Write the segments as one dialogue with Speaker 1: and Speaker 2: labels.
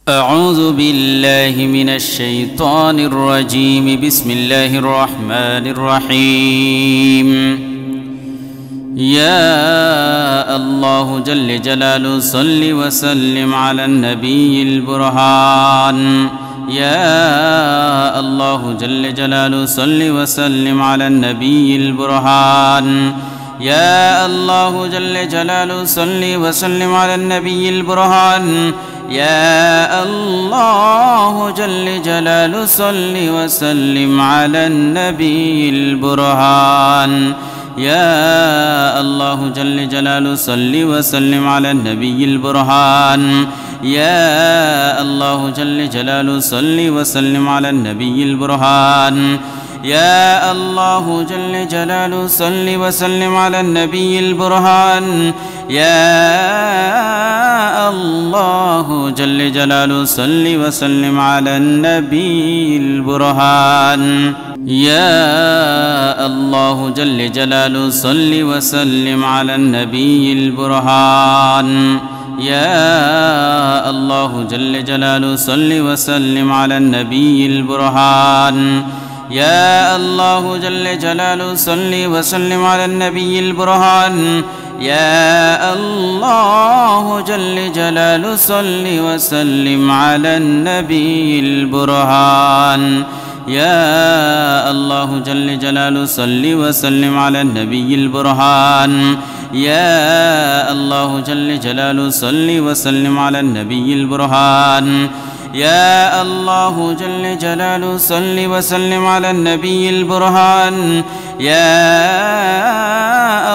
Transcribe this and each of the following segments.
Speaker 1: أعوذ بالله من الشيطان الرجيم. بسم الله الرحمن الرحيم. يا الله جل جلاله صل وسلم على النبي البرهان. يا الله جل جلاله صل وسلم على النبي البرهان. يا الله جل جلاله صل وسلم على النبي البرهان. يا الله جل جلاله صل وسلم على النبي البرهان. يا الله جل جلاله صل وسلم على النبي البرهان. يا الله جل جلاله صل وسلم على النبي البرهان. يا الله جل جلاله صل وسلم على النبي البرهان. يا الله جل جلاله صل وسلم على النبي البرهان. يا الله جل جلاله صل وسلم على النبي البرهان. يا الله جل جلاله صل وسلم على النبي البرهان. يا الله جل جلاله صل وسلم على النبي البرهان. يا الله جل جلاله صل وسلم على النبي البرهان. يا الله جل جلاله صل وسلم على النبي البرهان. يا الله جل جلاله صل وسلم على النبي البرهان. يا الله جل جلاله صل وسلم على النبي البرهان. يا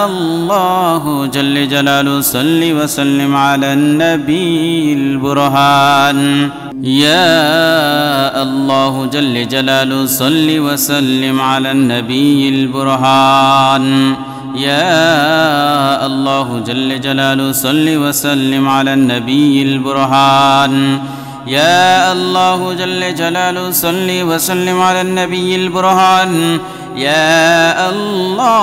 Speaker 1: الله جل جلاله صل وسلم على النبي البرهان. يا الله جل جلاله صل وسلم على النبي البرهان. يا الله جل جلاله صل وسلم على النبي البرهان. يا الله جل جلاله صل وسلم على النبي البرهان. يا الله جل جلاله صل وسلم على النبي البرهان. يا الله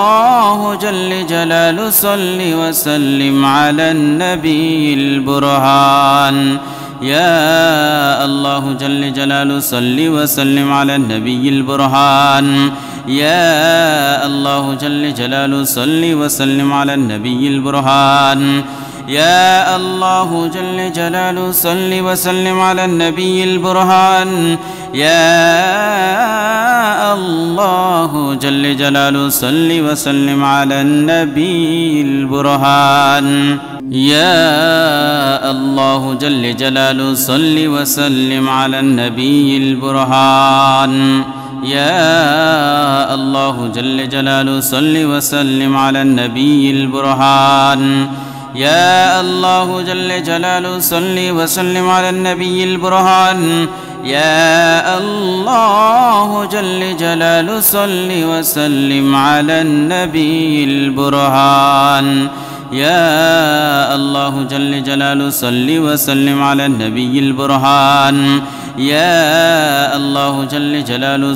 Speaker 1: جل جلاله صل وسلم على النبي البرهان. يا الله جل جلاله صل وسلم على النبي البرهان. يا الله جل جلاله صل وسلم على النبي البرهان. يا الله جل جلاله صل وسلم على النبي البرهان. يا الله جل جلاله صل وسلم على النبي البرهان. يا الله جل جلاله صل وسلم على النبي البرهان. يا الله جل جلاله صل وسلم على النبي البرهان. يا الله جل جلاله صل وسلم على النبي البرهان. يا الله جل جلاله صل وسلم على النبي البرهان. يا الله جل جلاله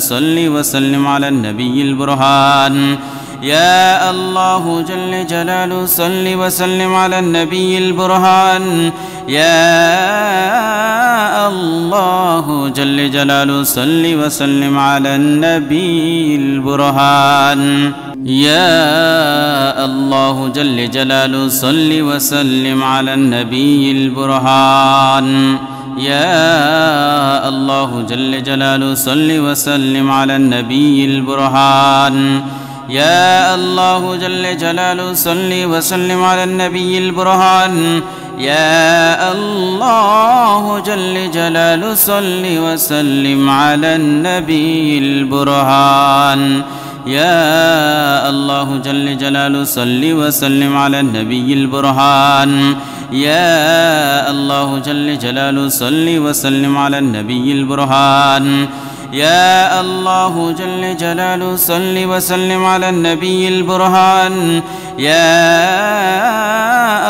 Speaker 1: صل وسلم على النبي البرهان. يا الله جل جلاله صل وسلم على النبي البرهان. يا الله جل جلاله صل وسلم على النبي البرهان. يا الله جل جلاله صل وسلم على النبي البرهان. يا الله جل جلاله صل وسلم على النبي البرهان. يا الله جل جلاله صل وسلم على النبي البرهان. يا الله جل جلاله صل وسلم على النبي البرهان. يا الله جل جلاله صل وسلم على النبي البرهان. يا الله جل جلاله صل وسلم على النبي البرهان. يا الله جل جلاله صل وسلم على النبي البرهان. يا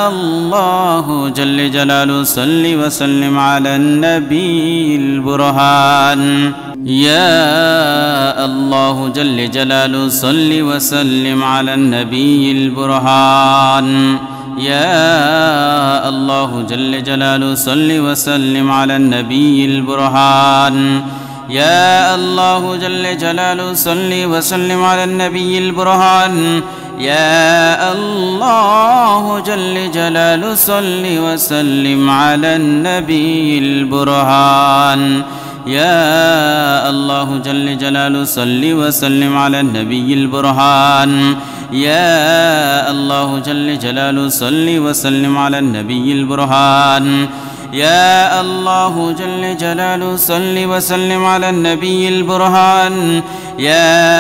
Speaker 1: الله جل جلاله صل وسلم على النبي البرهان. يا الله جل جلاله صل وسلم على النبي البرهان. يا الله جل جلاله صل وسلم على النبي البرهان يا الله جل جلاله صل وسلم على النبي البرهان يا الله جل جلاله صل وسلم على النبي البرهان يا الله جل جلاله صل وسلم على النبي البرهان يا الله جل جلاله صل وسلم على النبي البرهان يا الله جل جلاله صل وسلم على النبي البرهان يا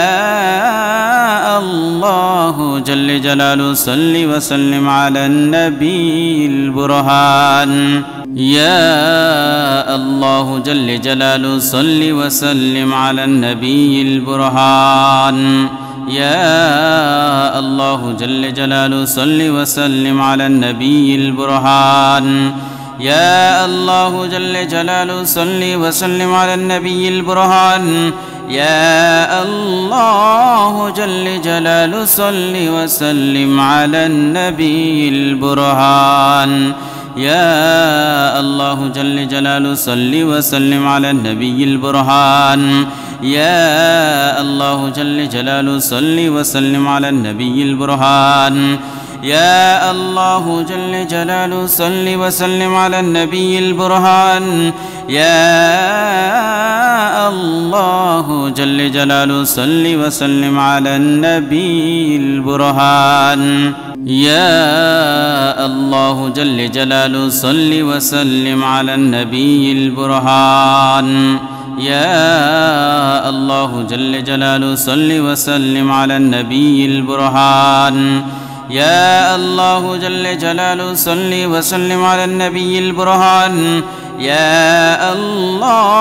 Speaker 1: الله جل جلاله صل وسلم على النبي البرهان يا الله جل جلاله صل وسلم على النبي البرهان يا الله جل جلاله صل وسلم على النبي البرهان يا الله جل جلاله صل وسلم على النبي البرهان يا الله جل جلاله صل وسلم على النبي البرهان يا الله جل جلاله صل وسلم على النبي البرهان يا الله جل جلاله صل وسلم على النبي البرهان يا الله جل جلاله صل وسلم على النبي البرهان يا الله جل جلاله صل وسلم على النبي البرهان يا الله جل جلاله صل وسلم على النبي البرهان يا الله جل جلاله صل وسلم على النبي البرهان يا الله جل جلاله صل وسلم على النبي البرهان يا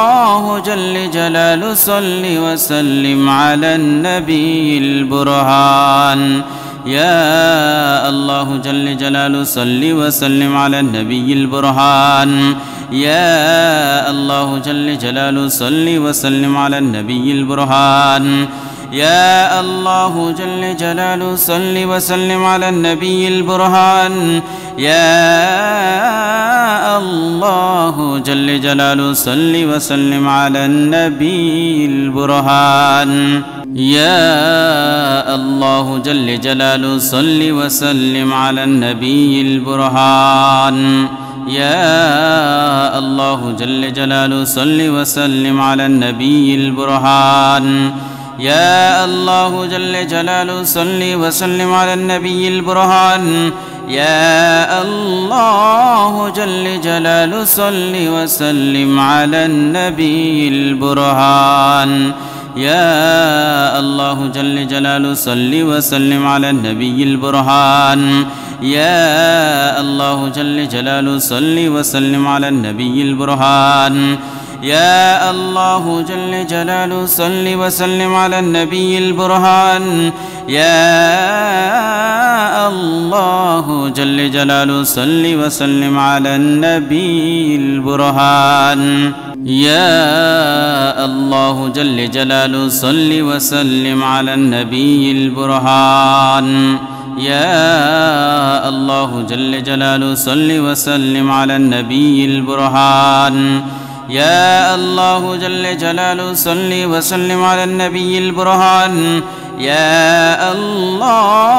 Speaker 1: الله جل جلاله صل وسلم على النبي البرهان يا الله جل جلاله صل وسلم على النبي البرهان يا الله جل جلاله صل وسلم على النبي البرهان يا الله جل جلاله صل وسلم على النبي البرهان يا الله جل جلاله صل وسلم على النبي البرهان يا الله جل جلاله صل وسلم على النبي البرهان يا الله جل جلاله صل وسلم على النبي البرهان يا الله جل جلاله صل وسلم على النبي البرهان يا الله جل جلاله صل وسلم على النبي البرهان يا الله جل جلاله صل وسلم على النبي البرهان يا الله جل جلاله صل وسلم على النبي البرهان يا الله جل جلاله صل وسلم على النبي البرهان يا الله جل جلاله صل وسلم على النبي البرهان يا الله جل جلاله صل وسلم على النبي البرهان يا الله جل جلاله صل وسلم على النبي البرهان يا الله جل جلاله صل وسلم على النبي البرهان يا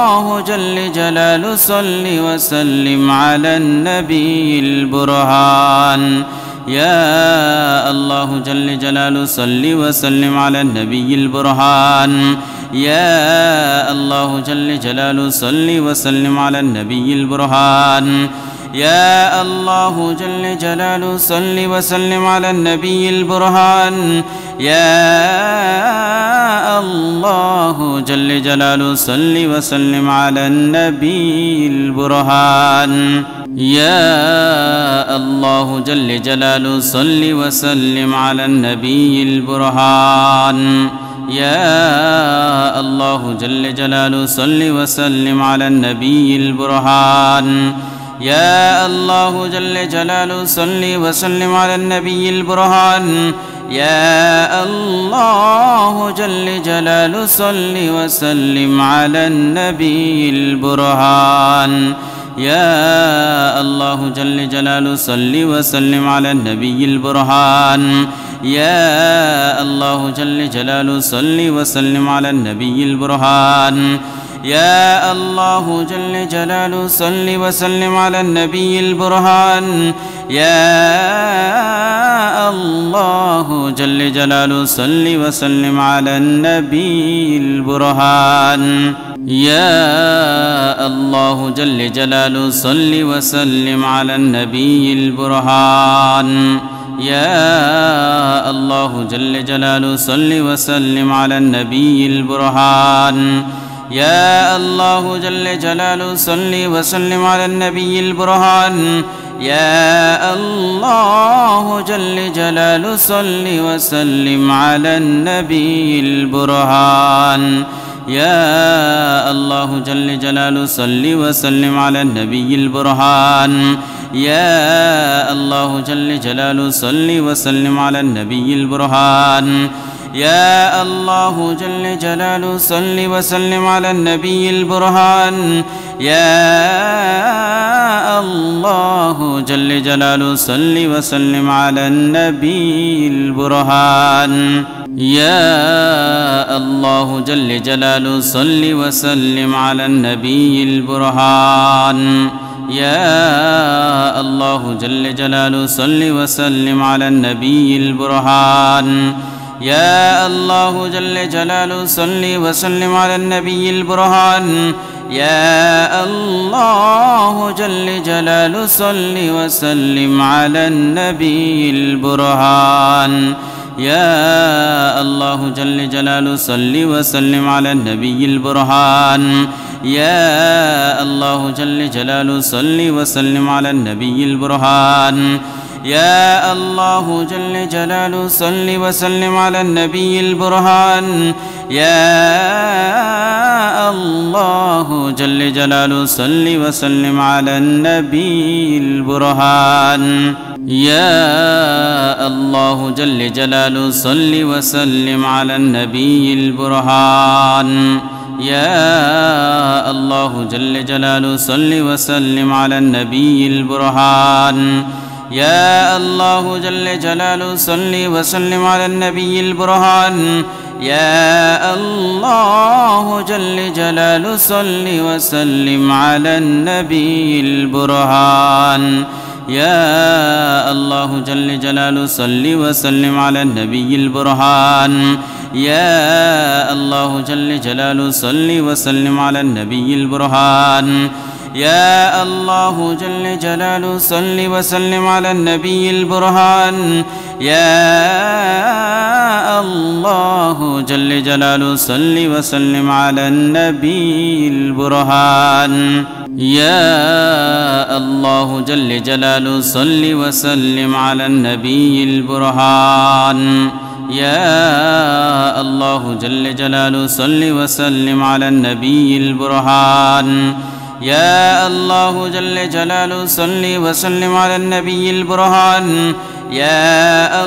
Speaker 1: الله جل جلاله صل وسلم على النبي البرهان يا الله جل جلاله صل وسلم على النبي البرهان يا الله جل جلاله صل وسلم على النبي البرهان يا الله جل جلاله صل وسلم على النبي البرهان يا الله جل جلاله صل وسلم على النبي البرهان يا الله جل جلاله صل وسلم على النبي البرهان يا الله جل جلاله صل وسلم على النبي البرهان يا الله جل جلاله صل وسلم على النبي البرهان يا الله جل جلاله صل وسلم على النبي البرهان يا الله جل جلاله صل وسلم على النبي البرهان يا الله جل جلاله صل وسلم على النبي البرهان يا الله جل جلاله صل وسلم على النبي البرهان يا الله جل جلاله صل وسلم على النبي البرهان يا الله جل جلاله صل وسلم على النبي البرهان يا الله جل جلاله صل وسلم على النبي البرهان يا الله جل جلاله صل وسلم على النبي البرهان يا الله جل جلاله صل وسلم على النبي البرهان يا الله جل جلاله صل وسلم على النبي البرهان يا الله جل جلاله صل وسلم على النبي البرهان يا الله جل جلاله صل وسلم على النبي البرهان يا الله جل جلاله صل وسلم على النبي البرهان يا الله جل جلاله صل وسلم على النبي البرهان يا الله جل جلاله صل وسلم على النبي البرهان يا الله جل جلاله صل وسلم على النبي البرهان يا الله جل جلاله صل وسلم على النبي البرهان يا الله جل جلاله صل وسلم على النبي البرهان يا الله جل جلاله صل وسلم على النبي البرهان يا الله جل جلاله صل وسلم على النبي البرهان يا الله جل جلاله صل وسلم على النبي البرهان يا الله جل جلاله صل وسلم على النبي البرهان يا الله جل جلاله صل وسلم على النبي البرهان يا الله جل جلاله صل وسلم على النبي البرهان يا الله جل جلاله صل وسلم على النبي البرهان يا الله جل جلاله صل وسلم على النبي البرهان يا الله جل جلاله صل وسلم على النبي البرهان يا الله جل جلاله صل وسلم على النبي البرهان يا الله جل جلاله صل وسلم على النبي البرهان يا الله جل جلاله صل وسلم على النبي البرهان يا الله جل جلاله صل وسلم على النبي البرهان يا الله جل جلاله صل وسلم على النبي البرهان يا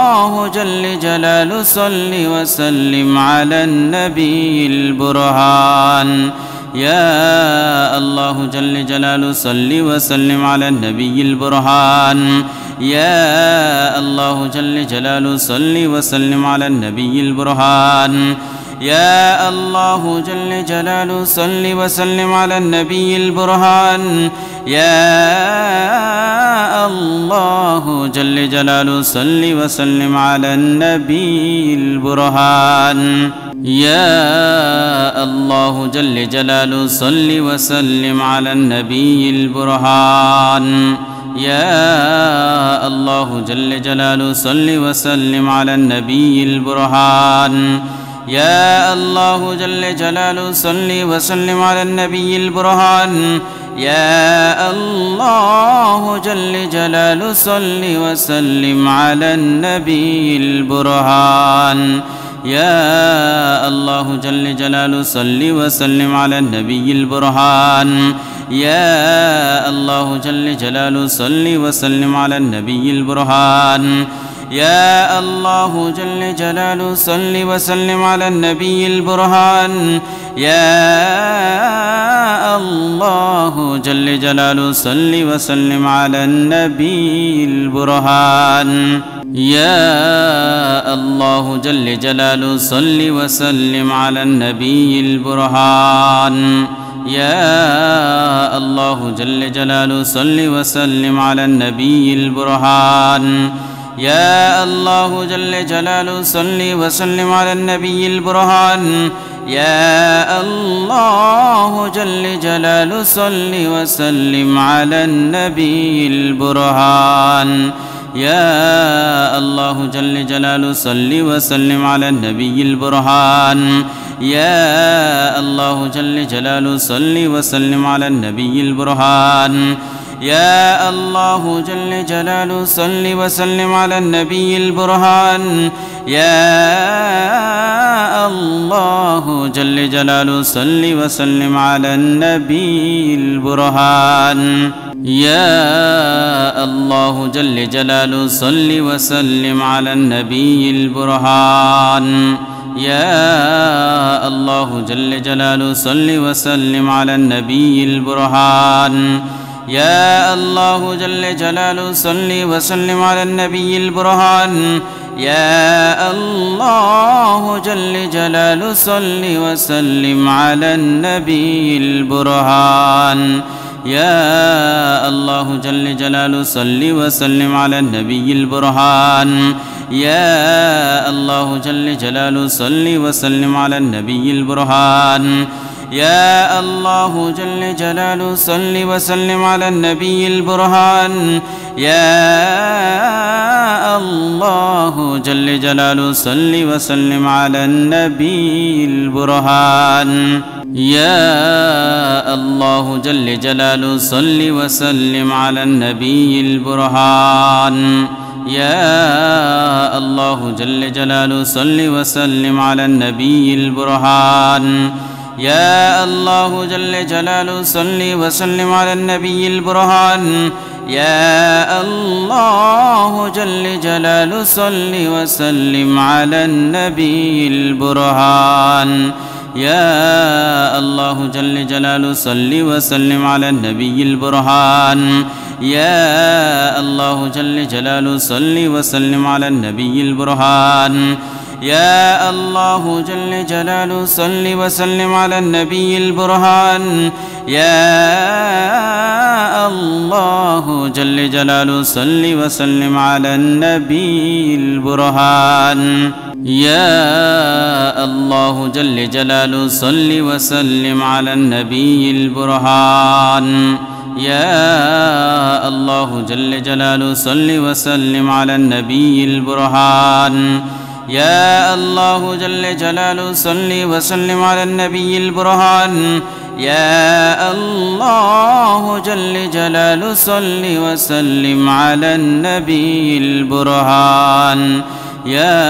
Speaker 1: الله جل جلاله صل وسلم على النبي البرهان يا الله جل جلاله صل وسلم على النبي البرهان يا الله جل جلاله صل وسلم على النبي البرهان يا الله جل جلاله صل وسلم على النبي البرهان يا الله جل جلاله صل وسلم على النبي البرهان يا الله جل جلاله صل وسلم على النبي البرهان يا الله جل جلاله صل وسلم على النبي البرهان يا الله جل جلاله صل وسلم على النبي البرهان يا الله جل جلاله صل وسلم على النبي البرهان يا الله جل جلاله صل وسلم على النبي البرهان يا الله جل جلاله صل وسلم على النبي البرهان يا الله جل جلاله صل وسلم على النبي البرهان يا الله جل جلاله صل وسلم على النبي البرهان يا الله جل جلاله صل وسلم على النبي البرهان يا الله جل جلاله صل وسلم على النبي البرهان يا الله جل جلاله صل وسلم على النبي البرهان يا الله جل جلاله صل وسلم على النبي البرهان يا الله جل جلاله صل وسلم على النبي البرهان يا الله جل جلاله صل وسلم على النبي البرهان يا الله جل جلاله صل وسلم على النبي البرهان يا الله جل جلاله صل وسلم على النبي البرهان يا الله جل جلاله صل وسلم على النبي البرهان يا الله جل جلاله صل وسلم على النبي البرهان يا الله جل جلاله صل وسلم على النبي البرهان يا الله جل جلاله صل وسلم على النبي البرهان يا الله جل جلاله صل وسلم على النبي البرهان يا الله جل جلاله صل وسلم على النبي البرهان يا الله جل جلاله صل وسلم على النبي البرهان يا الله جل جلاله صل وسلم على النبي البرهان يا الله جل جلاله صل وسلم على النبي البرهان يا الله جل جلاله صل وسلم على النبي البرهان يا الله جل جلاله صل وسلم على النبي البرهان يا الله جل جلاله صل وسلم على النبي البرهان يا الله جل جلاله صل وسلم على النبي البرهان يا الله جل جلاله صل وسلم على النبي البرهان يا الله جل جلاله صل وسلم على النبي البرهان يا الله جل جلاله صل وسلم على النبي البرهان يا الله جل جلاله صل وسلم على النبي البرهان يا الله جل جلاله صل وسلم على النبي البرهان يا الله جل جلاله صل وسلم على النبي البرهان يا الله جل جلاله صل وسلم على النبي البرهان يا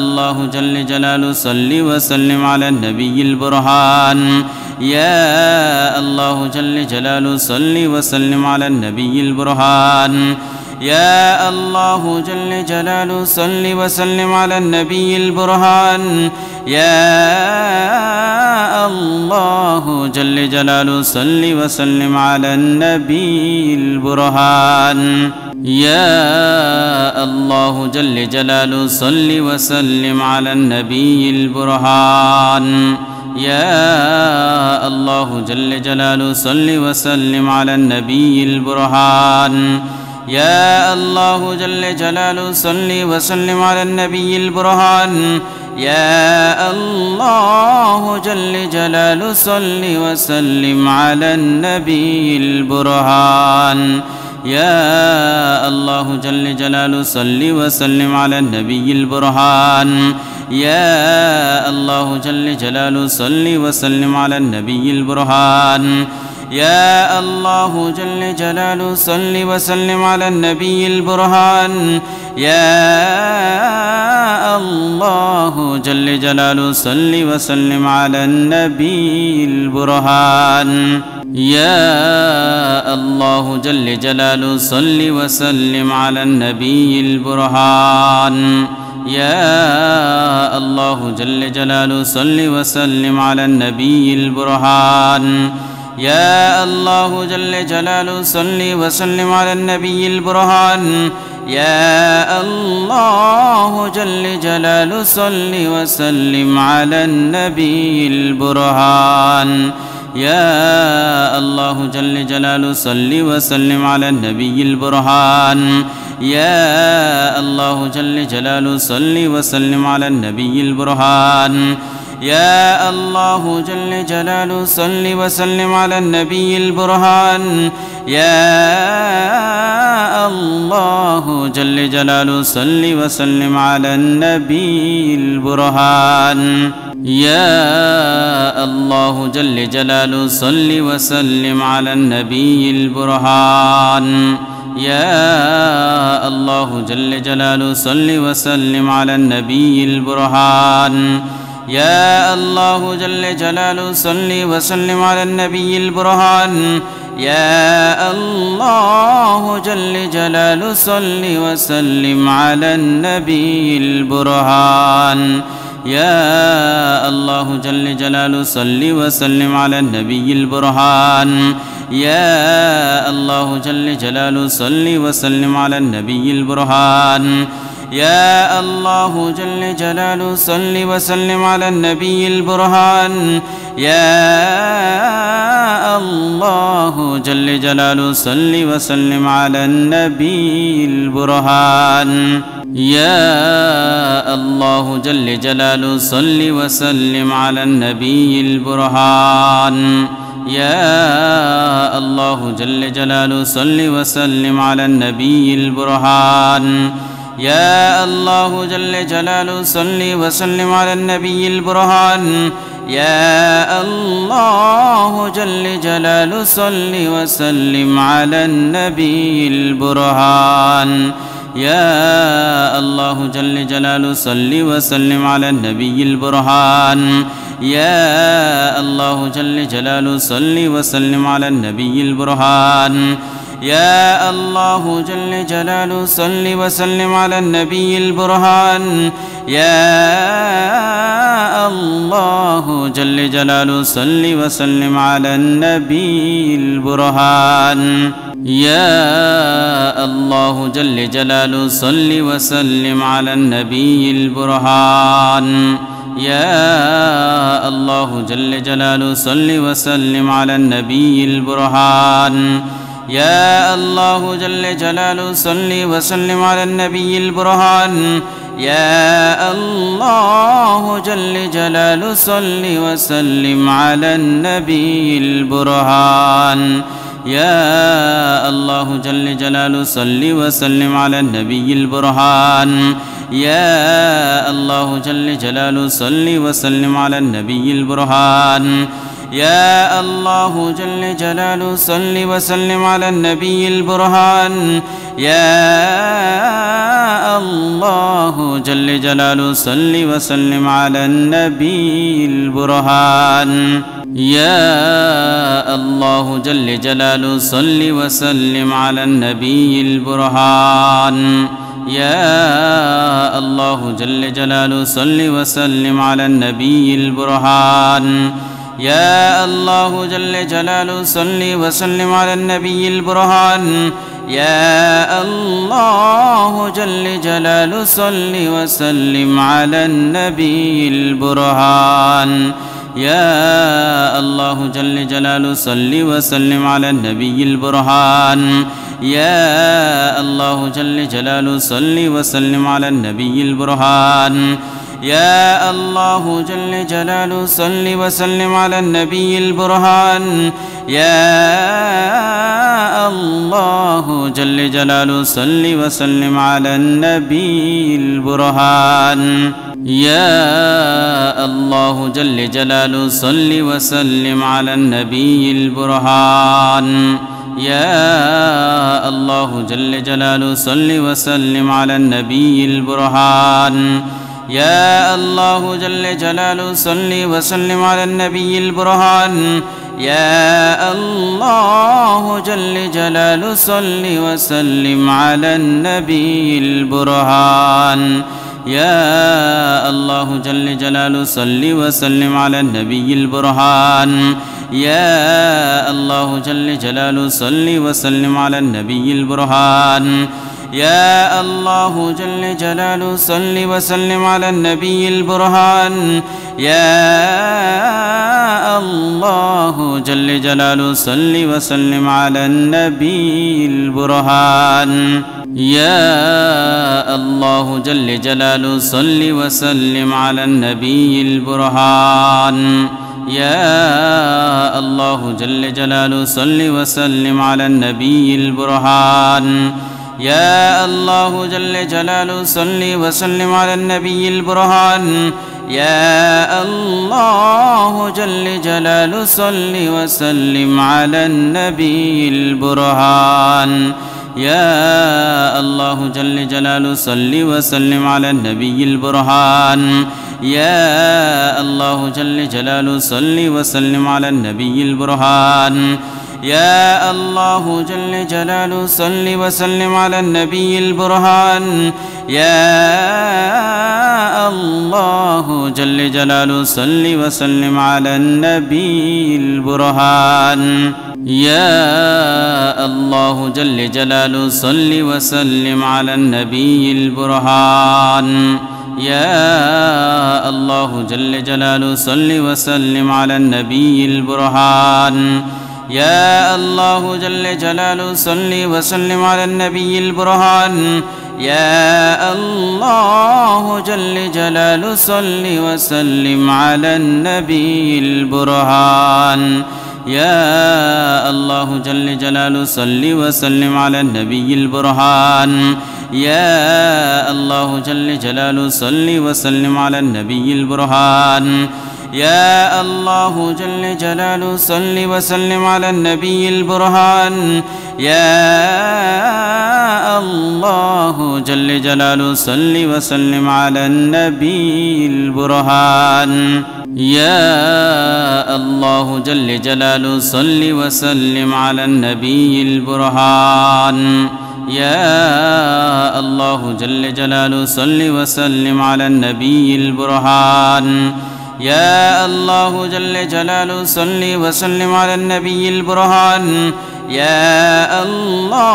Speaker 1: الله جل جلاله صل وسلم على النبي البرهان يا الله جل جلاله صل وسلم على النبي البرهان يا الله جل جلاله صل وسلم على النبي البرهان يا الله جل جلاله صل وسلم على النبي البرهان يا الله جل جلاله صل وسلم على النبي البرهان يا الله جل جلاله صل وسلم على النبي البرهان يا الله جل جلاله صل وسلم على النبي البرهان يا الله جل جلاله صل وسلم على النبي البرهان يا الله جل جلاله صل وسلم على النبي البرهان يا الله جل جلاله صل وسلم على النبي البرهان يا الله جل جلاله صل وسلم على النبي البرهان يا الله جل جلاله صل وسلم على النبي البرهان يا الله جل جلاله صل وسلم على النبي البرهان يا الله جل جلاله صل وسلم على النبي البرهان يا الله جل جلاله صل وسلم على النبي البرهان يا الله جل جلاله صل وسلم على النبي البرهان يا الله جل جلاله صل وسلم على النبي البرهان يا الله جل جلاله صل وسلم على النبي البرهان يا الله جل جلاله صل وسلم على النبي البرهان يا الله جل جلاله صل وسلم على النبي البرهان يا الله جل جلاله صل وسلم على النبي البرهان يا الله جل جلاله صل وسلم على النبي البرهان يا الله جل جلاله صل وسلم على النبي البرهان يا الله جل جلاله صل وسلم على النبي البرهان يا الله جل جلاله صل وسلم على النبي البرهان يا الله جل جلاله صل وسلم على النبي البرهان يا الله جل جلاله صل وسلم على النبي البرهان يا الله جل جلاله صل وسلم على النبي البرهان يا الله جل جلاله صل وسلم على النبي البرهان يا الله جل جلاله صل وسلم على النبي البرهان يا الله جل جلاله صل وسلم على النبي البرهان يا الله جل جلاله صل وسلم على النبي البرهان يا الله جل جلاله صل وسلم على النبي البرهان يا الله جل جلاله صل وسلم على النبي البرهان يا الله جل جلاله صل وسلم على النبي البرهان يا الله جل جلاله صل وسلم على النبي البرهان يا الله جل جلاله صل وسلم على النبي البرهان يا الله جل جلاله صل وسلم على النبي البرهان يا الله جل جلاله صل وسلم على النبي البرهان يا الله جل جلاله صل وسلم على النبي البرهان يا الله جل جلاله صل وسلم على النبي البرهان يا الله جل جلاله صل وسلم على النبي البرهان يا الله جل جلاله صل وسلم على النبي البرهان يا الله جل جلاله صل وسلم على النبي البرهان يا الله جل جلاله صل وسلم على النبي البرهان يا الله جل جلاله صل وسلم على النبي البرهان يا الله جل جلاله صل وسلم على النبي البرهان يا الله جل جلاله صل وسلم على النبي البرهان يا الله جل جلاله صل وسلم على النبي البرهان يا الله جل جلاله صل وسلم على النبي البرهان يا الله جل جلاله صل وسلم على النبي البرهان يا الله جل جلاله صل وسلم على النبي البرهان يا الله جل جلاله صل وسلم على النبي البرهان يا الله جل جلاله صل وسلم على النبي البرهان يا الله جل جلاله صل وسلم على النبي البرهان يا الله جل جلاله صل وسلم على النبي البرهان يا الله جل جلاله صل وسلم على النبي البرهان يا الله جل جلاله صل وسلم على النبي البرهان يا الله جل جلاله صل وسلم على النبي البرهان يا الله جل جلاله صل وسلم على النبي البرهان يا الله جل جلاله صل وسلم على النبي البرهان يا الله جل جلاله صل وسلم على النبي البرهان يا الله جل جلاله صل وسلم على النبي البرهان يا الله جل جلاله صل وسلم على النبي البرهان يا الله جل جلاله صل وسلم على النبي البرهان يا الله جل جلاله صل وسلم على النبي البرهان يا الله جل جلاله صل وسلم على النبي البرهان يا الله جل جلاله صل وسلم على النبي البرهان يا الله جل جلاله صل وسلم على النبي البرهان يا الله جل جلاله صل وسلم على النبي البرهان يا الله جل جلاله صل وسلم على النبي البرهان يا الله جل جلاله صل وسلم على النبي البرهان يا الله جل جلاله صل وسلم على النبي البرهان يا الله جل جلاله صل وسلم على النبي البرهان يا الله جل جلاله صل وسلم على النبي البرهان يا الله جل جلاله صل وسلم على النبي البرهان يا الله جل جلاله صل وسلم على النبي البرهان يا الله جل جلاله صل وسلم على النبي البرهان يا الله جل جلاله صل وسلم على النبي البرهان يا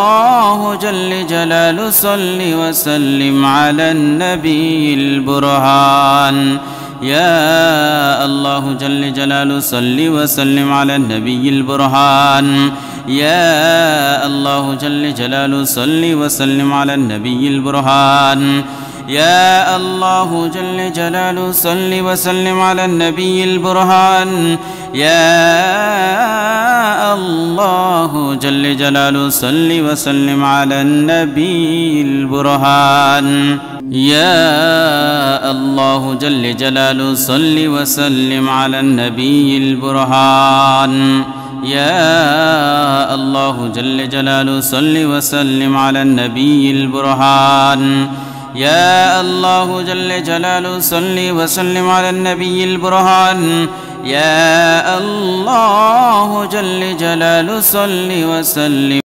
Speaker 1: الله جل جلاله صل وسلم على النبي البرهان يا الله جل جلاله صل وسلم على النبي البرهان يا الله جل جلاله صل وسلم على النبي البرهان يا الله جل جلاله صل وسلم على النبي البرهان يا الله جل جلاله صل وسلم على النبي البرهان يا الله جل جلاله صل وسلم على النبي البرهان يا الله جل جلاله صل وسلم على النبي البرهان يا الله جل جلاله صل وسلم على النبي البرهان يا الله جل جلاله صل وسلم